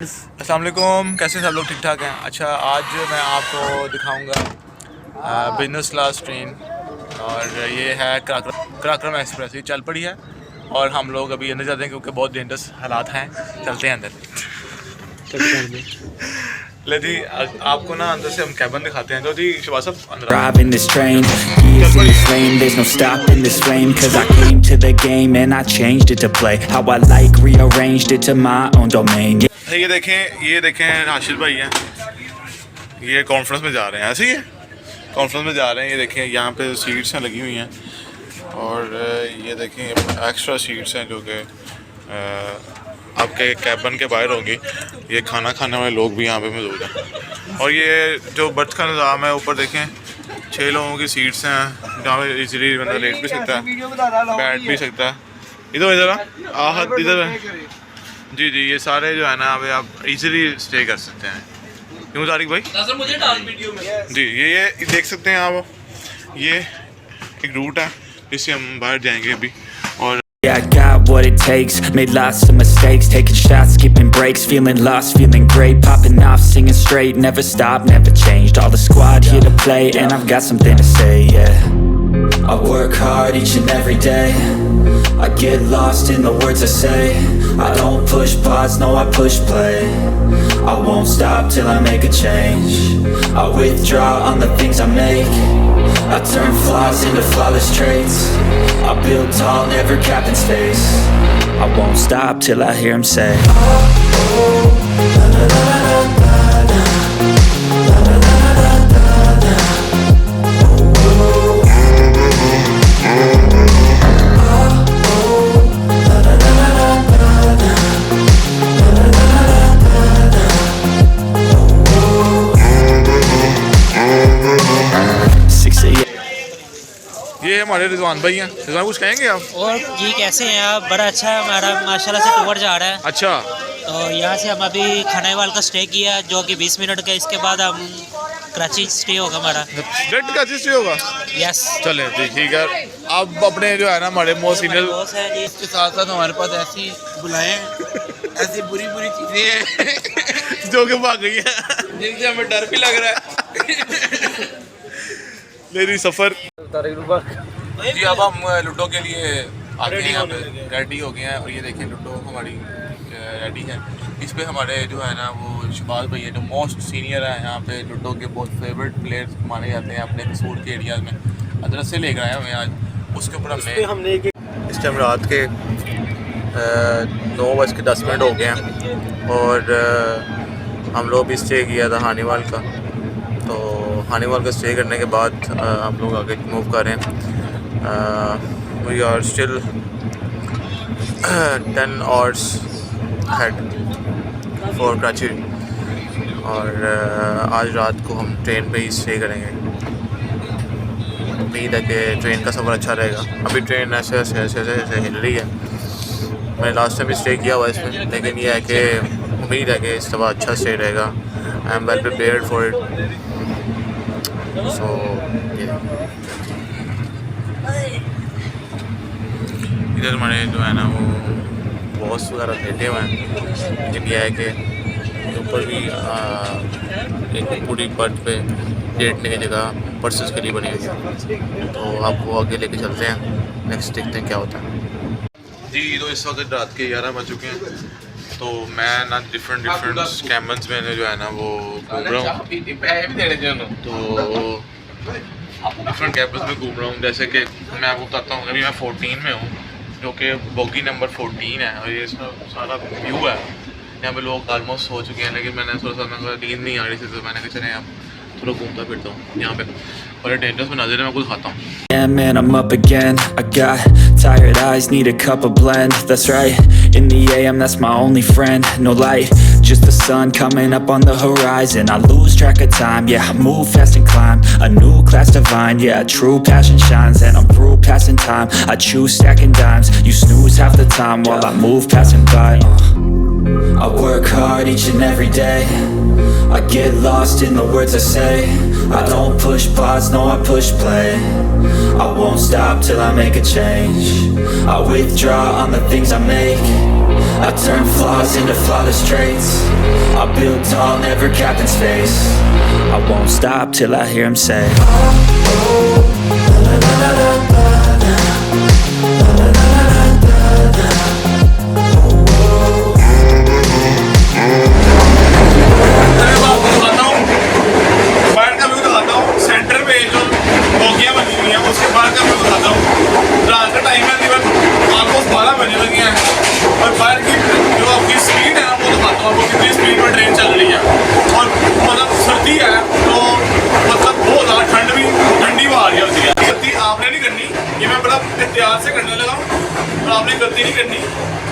अस्सलाम वालेकुम, कैसे सब लोग ठीक ठाक हैं। अच्छा, आज मैं आपको दिखाऊंगा बिजनेस क्लास ट्रेन और ये है कराक्रम एक्सप्रेस। ये चल पड़ी है और हम लोग अभी अंदर जाते हैं क्योंकि बहुत डेंजरस हालात हैं। चलते हैं अंदर। ले जी, आपको ना अंदर से हम कैबिन दिखाते हैं। तो जी शबाज साहब अंदर Driving this train, years in this lane, there's no stopping this flame. Cause I came to the game and I changed it to play how I like, rearranged it to my own domain. ये देखें राशिद भाई हैं, ये conference में जा रहे हैं। ऐसे ही है, कॉन्फ्रेंस में जा रहे हैं। ये देखें यहाँ पे सीट्स हैं लगी हुई हैं और ये देखें एक्स्ट्रा सीट्स हैं जो कि आपके कैबिन के बाहर होंगी। ये खाना खाने वाले लोग भी यहाँ पे मौजूद हैं और ये जो बर्थ का निज़ाम है, ऊपर देखें 6 लोगों की सीट्स हैं जहाँ पे इजीली बंदा लेट भी सकता है, बैठ भी सकता है। इधर आहत इधर जी जी, ये सारे जो है ना अभी आप इजीली स्टे कर सकते हैं। क्यों तारिक भाई मुझे डाल वीडियो में जी। ये देख सकते हैं आप, ये एक रूट है जिससे हम बाहर जाएंगे अभी। और Yeah, I got what it takes, made lots of mistakes, taking shots, skipping breaks, feeling lost, feeling great, popping off, singing straight, never stopped, never changed, all the squad here to play, and I've got something to say, yeah. I work hard each and every day, I get lost in the words I say, I don't push pause, no I push play, I won't stop till I make a change, I withdraw on the things I make, I turn flaws into flawless traits, I build tall, never capped in space, I won't stop till I hear him say, ये हमारे रिजवान भाई हैं। रिजवान कुछ कहेंगे आप? और जी कैसे हैं आप? बड़ा अच्छा है हमारा माशाल्लाह से टूर जा रहा है। अच्छा, तो यहाँ से हम अभी खानावाल का स्टे किया जो कि 20 मिनट का। इसके बाद हम कराची स्टे होगा हमारा। डायरेक्ट कराची स्टे होगा? यस, चले जी, ठीक है। अब अपने जो है ना हमारे मोस्ट सीनियर बॉस है जी। इसके साथ साथ हमारे पास ऐसी बुलाएं ऐसी बुरी बुरी चीज़ें हैं जो कि भाग गई है, जिनसे हमें डर भी लग रहा है। मेरी सफ़र जी। अब हम लूडो के लिए आगे हैं, यहाँ पे रेडी हो गए हैं और ये देखें लूडो हमारी रेडी है। इस पे हमारे जो है ना वो शबाज भाई है जो मोस्ट सीनियर है यहाँ पे। लूडो के बहुत फेवरेट प्लेयर्स माने जाते हैं अपने कसूर के एरियाज़ में। अदरक से लेकर आए हमें आज, उसके ऊपर हमने इस टाइम रात के 9:10 हो गए हैं और हम लोग भी स्टे किया था हानीवाल का। तो हानीवाल का स्टे करने के बाद हम लोग आगे मूव कर रहे हैं। We are still 10 hours head for Karachi और आज रात को हम ट्रेन पे ही स्टे करेंगे। उम्मीद है कि ट्रेन का सफ़र अच्छा रहेगा। अभी ट्रेन ऐसे हिल रही है। मैंने लास्ट टाइम भी स्टे किया हुआ इसमें, लेकिन ये है कि उम्मीद है कि इस दफ़ा अच्छा स्टे रहेगा। I am well prepared for it. So इधर हमारे जो है ना वो बॉस वगैरह लेटे हुए हैं, लेकिन यह है कि ऊपर भी एक पूरी बर्थ पे लेटने की जगह पर्सेस के लिए बनी हुई है। तो आपको आगे लेके चलते हैं, नेक्स्ट देखते हैं क्या होता है जी। तो इस वक्त रात के 11 बज चुके हैं। तो मैं ना डिफरेंट कैबिन्स में जो है ना वो घूम रहा हूँ। तो डिफरेंट कैबिन्स में घूम रहा हूँ। जैसे कि मैं आपको बताता हूँ, अभी मैं 14 में हूँ जो कि बोगी नंबर 14 है और ये इसका सारा व्यू है। यहाँ पे लोग ऑलमोस्ट हो चुके हैं, लेकिन मैंने थोड़ा सा नींद नहीं आ रही थी तो मैंने कहा चले आप थोड़ा घूमता फिरता हूँ यहाँ पे। और डेंजरस में नज़र मैं कुछ खाता हूँ। Yeah, man, I'm up again. I got tired eyes, need a cup of blend. That's right, in the AM, that's my only friend. No light, just the sun coming up on the horizon. I lose track of time, yeah, I move fast and climb a new class divine. Yeah, true passion shines, and I'm through passing time. I choose stacking dimes, you snooze half the time while I move passing by. I work hard each and every day, I get lost in the words I say, I don't push pause, no I push play, I won't stop till I make a change, I withdraw on the things I make, I turn flaws into flawless traits. I build tall, never capped in space. I won't stop till I hear him say, centre पे जो बोगियाँ बनी हुई हैं उसके बाद का मैं बताता हूँ। रात का टाइम है, तकरीबन ऑलमोस्ट 12 बजे लगे हैं और बाहर की जो आपकी स्पीड है वो दिखाता हूँ आपको कितनी स्पीड में ट्रेन चल रही है। और मतलब सर्दी है तो मतलब बहुत ज़्यादा ठंडी हवा आ रही होती है। गलती आपने नहीं करनी, ये मैं बड़ा एहतियात से करने लगा हूँ और आपने गलती नहीं करनी।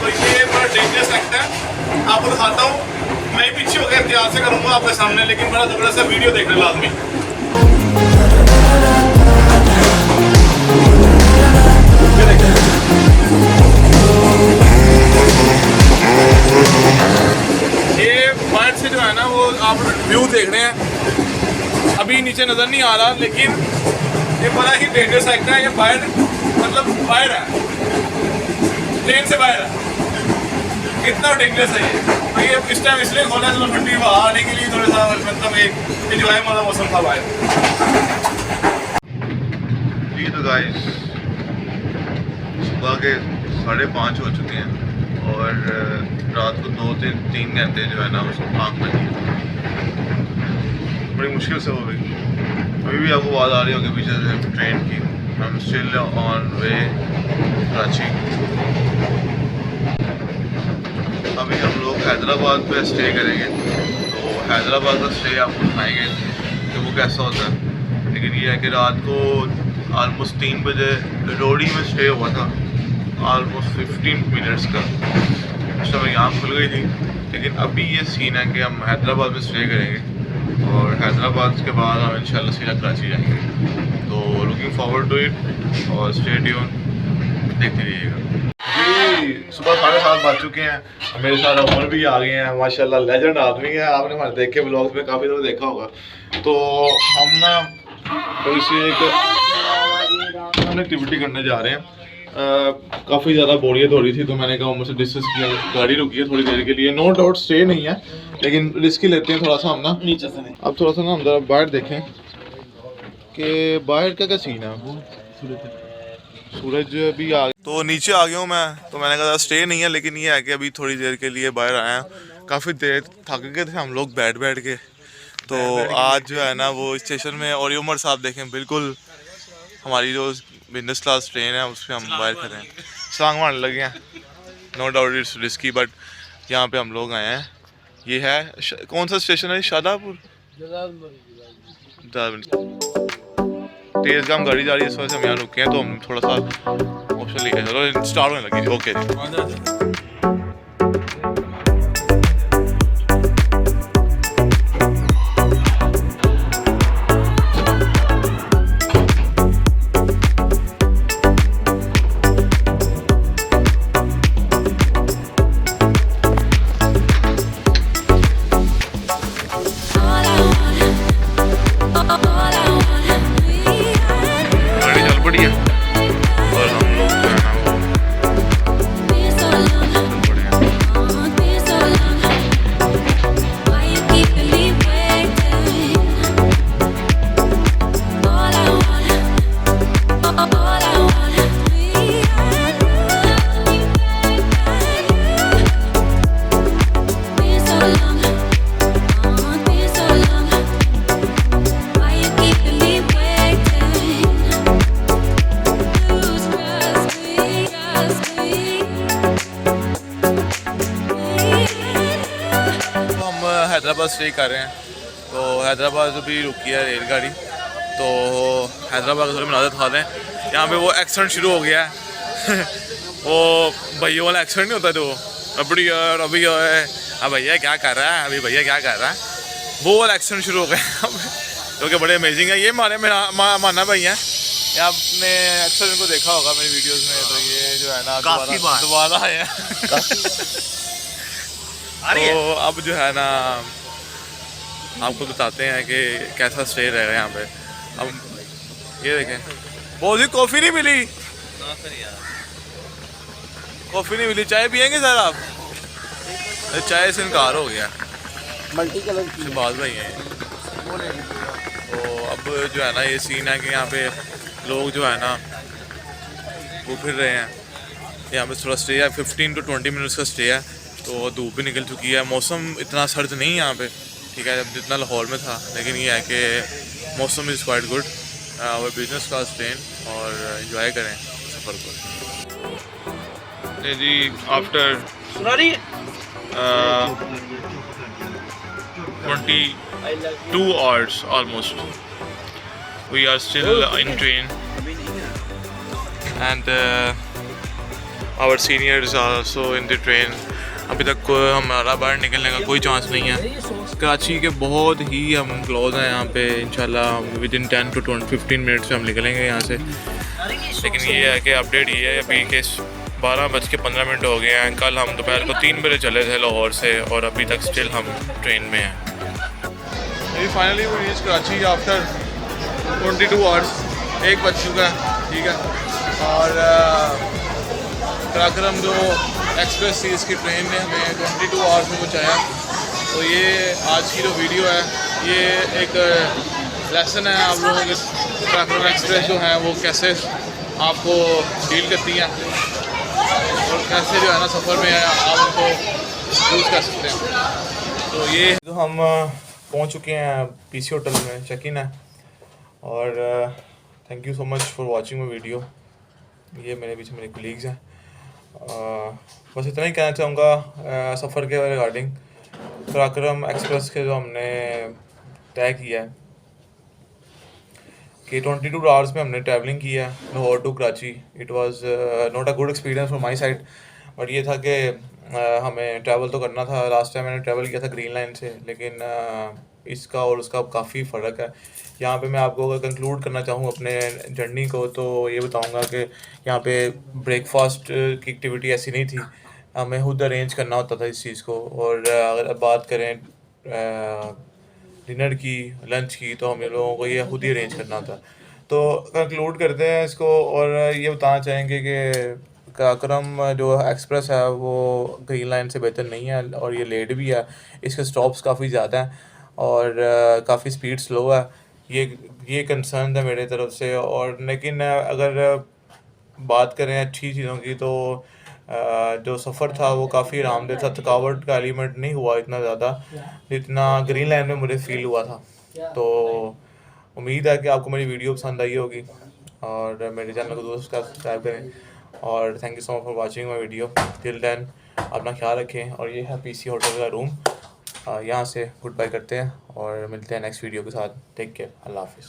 तो ये बड़ा डेंजरस एक्ट है, आपको दिखाता हूँ। मैं पीछे होकर एहतियात से करूँगा आपके सामने, लेकिन बड़ा ज़बरदस्त वीडियो देखना लाजमी। ये बाहर से जो है ना वो आप व्यू देख रहे हैं, अभी नीचे नज़र नहीं आ रहा, लेकिन ये बड़ा ही डेंजरस एक्ट है। ये बाहर मतलब बाहर है, ट्रेन से बाहर है, कितना डेंजरस है ये इस टाइम इसलिए खोला चलो ठंडी हवा आने के लिए, थोड़ा सा मतलब एक एंजॉय वाला मौसम था बाहर। जी तो गाइस सुबह के 5:30 हो चुके हैं और रात को 2-3 घंटे जो है ना उसको आँख लगी है, बड़ी मुश्किल से हो गई। अभी भी आपको आवाज़ आ रही होगी पीछे से ट्रेन की। हम स्टिल ऑन वे कराची। अभी हम लोग हैदराबाद पे स्टे करेंगे, तो हैदराबाद का स्टे आपको दिखाएंगे कि वो कैसा होता है। लेकिन ये है कि रात को ऑलमोस्ट 3 बजे रोडी में स्टे हुआ था, ऑलमोस्ट 15 मिनट्स का। उस समय आँख खुल गई थी। लेकिन अभी ये सीन है कि हम हैदराबाद में स्टे करेंगे और हैदराबाद के बाद हम इंशाल्लाह सीधा कराची जाएंगे। तो लुकिंग फॉरवर्ड टू इट और स्टे ट्यून, देखते रहिएगा। जी सुबह 7:30 बज चुके हैं, मेरे साथ उमर भी आ गए हैं, माशाल्लाह लेजेंड आदमी है। आपने हमारे देखे ब्लॉग्स में काफ़ी दफ़ा देखा होगा। तो हम ना थोड़ी सी एक एक्टिविटी करने जा रहे हैं। काफ़ी ज़्यादा बोरियत हो रही थी, तो मैंने कहा उमर से डिस्कस किया, गाड़ी रुकी है थोड़ी देर के लिए। नो डाउट स्टे नहीं है, लेकिन रिस्क ही लेते हैं थोड़ा सा हम ना नीचे से। अब थोड़ा सा ना हम जरा बाहर देखें कि बाहर का क्या सीन है। सूरज भी आ, तो नीचे आ गया हूँ मैं। तो मैंने कहा स्टे नहीं है, लेकिन ये है कि अभी थोड़ी देर के लिए बाहर आए हैं। काफ़ी देर थक गए थे हम लोग बैठ के। तो आज जो है ना वो स्टेशन में, और उमर साहब देखें बिल्कुल हमारी जो बिजनेस क्लास ट्रेन है उस पर हम बाहर खड़े हैं, सलांग मारने लगे हैं। No doubt it's risky, but यहाँ पे हम लोग आए हैं। ये है कौन सा स्टेशन है? शादापुर। तेज़ काम गाड़ी जा रही है, इस वजह से हम यहाँ रुके हैं। तो हम थोड़ा सा ऑप्शन लेके चलो स्टार्ट होने लगी। ओके जी। हैदराबाद स्टे कर रहे हैं। तो हैदराबाद भी रुकी है रेलगाड़ी, तो हैदराबाद का थोड़ी मनाजर खा रहे हैं। यहाँ पे वो एक्सीडेंट शुरू हो गया है वो भैया वाला एक्सीडेंट नहीं होता जो अभी अभी हाँ भैया क्या कर रहा है, अभी भैया क्या कर रहा है, वो वाला एक्सीडेंट शुरू हो गया जो कि बड़े अमेजिंग है। ये हमारे माना भाई हैं, ये आपने अक्सर इनको देखा होगा मेरी वीडियोस में। तो ये जो है ना दोबारा आए हैं तो अब जो है ना आपको बताते हैं कि कैसा स्टे रहेगा यहाँ पे। अब ये देखें, बहुत ही कॉफ़ी नहीं मिली, कॉफ़ी नहीं मिली। चाय पियेंगे सर आप? चाय से इनकार हो गया। मल्टी कलर की शहबाज भाई हैं वो ले लीजिएगा। तो अब जो है ना ये सीन है कि यहाँ पे लोग जो है ना वो फिर रहे हैं। यहाँ पे थोड़ा स्टे है, 15 to 20 मिनट्स का स्टे है। तो धूप भी निकल चुकी है, मौसम इतना सर्द नहीं है यहाँ पे, ठीक है, जब जितना लाहौर में था। लेकिन ये है कि मौसम इज़ क्वाइट गुड। और बिजनेस क्लास ट्रेन और एंजॉय करें सफ़र को। जी आफ्टर सुना रही है 22 hours almost we are still in train and our seniors are also in the train. अभी तक हमारा बाहर निकलने का कोई चांस नहीं है। कराची के बहुत ही हम क्लोज हैं यहाँ पे, इंशाल्लाह विद इन 10 to 15 मिनट्स में हम निकलेंगे यहाँ से। लेकिन ये है कि अपडेट ये है अभी कि 12:15 हो गए हैं। कल हम दोपहर को 3 बजे चले थे लाहौर से और अभी तक स्टिल हम ट्रेन में हैं। Finally we reach Karachi after 22 hours. 1 बज चुका है, ठीक है। और कराक्रम जो एक्सप्रेस थी इसकी ट्रेन ने हमें 22 आवर्स में पहुँचाया। तो ये आज की जो वीडियो है ये एक लेसन है आप लोगों के। कराक्रम एक्सप्रेस जो है वो कैसे आपको डील करती हैं और कैसे जो है ना सफ़र में आप उनको यूज़ कर सकते हैं। तो ये तो हम पहुंच चुके हैं पीसी होटल में, चेक इन है। और thank you so much for watching my video. ये मेरे पीछे मेरे कोलीग्स हैं। बस इतना ही कहना चाहूँगा सफ़र के रिगार्डिंग। कराक्रम एक्सप्रेस के जो हमने तय किया है कि 22 आवर्स में हमने ट्रैवलिंग की है Lahore to Karachi. It was not a good experience from my side, but ये था कि हमें ट्रैवल तो करना था। लास्ट टाइम मैंने ट्रैवल किया था ग्रीन लाइन से, लेकिन इसका और उसका काफ़ी फ़र्क है। यहाँ पे मैं आपको अगर कंक्लूड करना चाहूँ अपने जर्नी को तो ये बताऊँगा कि यहाँ पे ब्रेकफास्ट की एक्टिविटी ऐसी नहीं थी, हमें खुद अरेंज करना होता था इस चीज़ को। और अगर बात करें डिनर की, लंच की, तो हम लोगों को ये खुद ही अरेंज करना था। तो कंक्लूड करते हैं इसको और ये बताना चाहेंगे कि कराक्रम जो एक्सप्रेस है वो ग्रीन लाइन से बेहतर नहीं है और ये लेट भी है। इसके स्टॉप्स काफ़ी ज़्यादा हैं और काफ़ी स्पीड स्लो है। ये कंसर्न है मेरे तरफ से। और लेकिन अगर बात करें अच्छी चीज़ों की तो जो सफ़र था वो काफ़ी आरामदेह था। थकावट का एलिमेंट नहीं हुआ इतना ज़्यादा जितना ग्रीन लाइन में मुझे फ़ील हुआ था। तो उम्मीद है कि आपको मेरी वीडियो पसंद आई होगी और मेरे चैनल को दोस्त सब्सक्राइब करें। और thank you so much for watching my video. Till then अपना ख्याल रखें। और ये है पीसी होटल का रूम। यहाँ से गुड बाय करते हैं और मिलते हैं नेक्स्ट वीडियो के साथ। टेक केयर, अल्लाह हाफिज़।